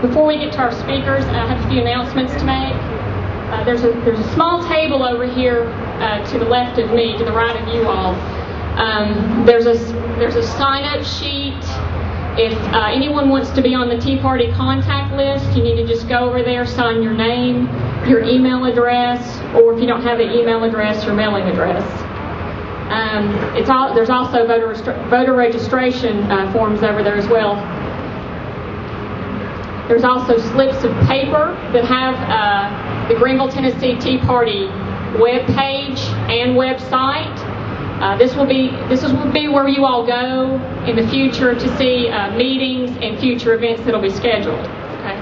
Before we get to our speakers, I have a few announcements to make. There's a small table over here to the left of me, to the right of you all. There's a sign-up sheet. If anyone wants to be on the Teaparty contact list, you need to just go over there, sign your name, your email address, or if you don't have an email address, your mailing address. There's also voter registration forms over there as well. There's also slips of paper that have the Greeneville, Tennessee Teaparty web page and website. This will be where you all go in the future to see meetings and future events that will be scheduled. Okay.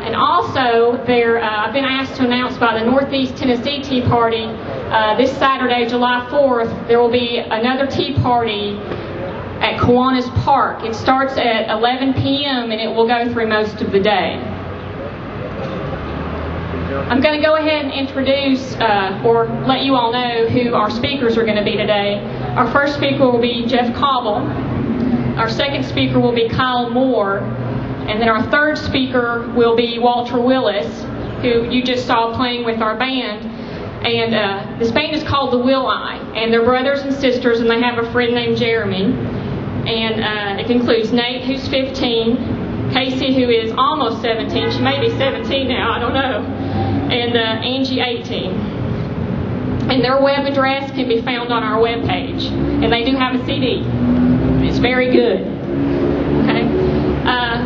And also, I've been asked to announce by the Northeast Tennessee Teaparty this Saturday, July 4th, there will be another Teaparty at Kiwanis Park. It starts at 11 p.m. and it will go through most of the day. I'm going to go ahead and introduce or let you all know who our speakers are going to be today. Our first speaker will be Jeff Cobble. Our second speaker will be Kyle Moore. And then our third speaker will be Walter Willis, who you just saw playing with our band. And this band is called the Will-I, and they're brothers and sisters, and they have a friend named Jeremy. And it includes Nate, who's 15, Casey, who is almost 17, she may be 17 now, I don't know, and Angie, 18. And their web address can be found on our web page. And they do have a CD. It's very good. Okay.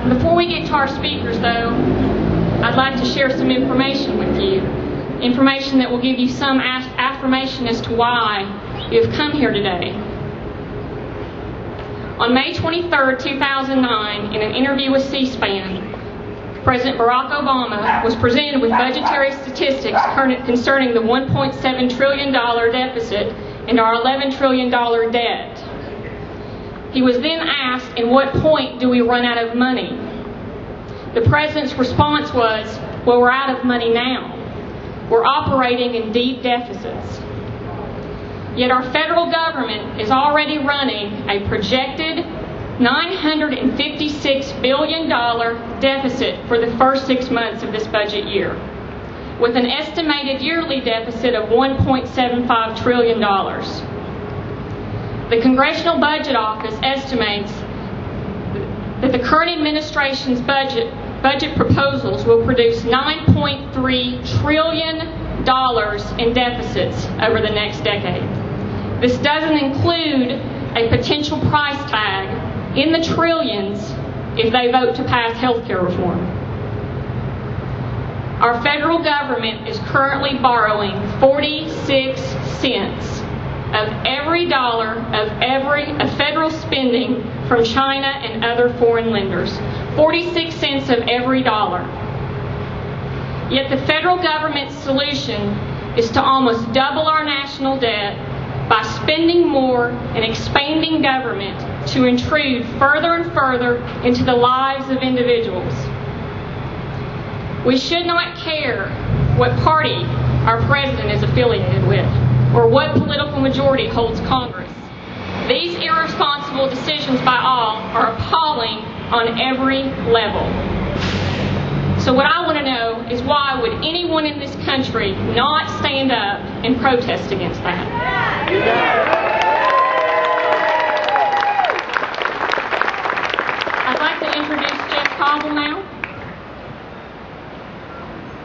Before we get to our speakers, though, I'd like to share some information with you. Information that will give you some affirmation as to why you have come here today. On May 23rd, 2009, in an interview with C-SPAN, President Barack Obama was presented with budgetary statistics concerning the $1.7 trillion deficit and our $11 trillion debt. He was then asked, at what point do we run out of money? The President's response was, well, we're out of money now. We're operating in deep deficits. Yet our federal government is already running a projected $956 billion deficit for the first 6 months of this budget year, with an estimated yearly deficit of $1.75 trillion. The Congressional Budget Office estimates that the current administration's budget proposals will produce $9.3 trillion in deficits over the next decade. This doesn't include a potential price tag in the trillions if they vote to pass health care reform. Our federal government is currently borrowing 46 cents of every dollar of federal spending from China and other foreign lenders. 46 cents of every dollar. Yet the federal government's solution is to almost double our national debt by spending more and expanding government to intrude further and further into the lives of individuals. We should not care what party our president is affiliated with or what political majority holds Congress. These irresponsible decisions by all are appalling on every level. So what I want to know is, why would anyone in this country not stand up and protest against that? I'd like to introduce Jeff Cobble now.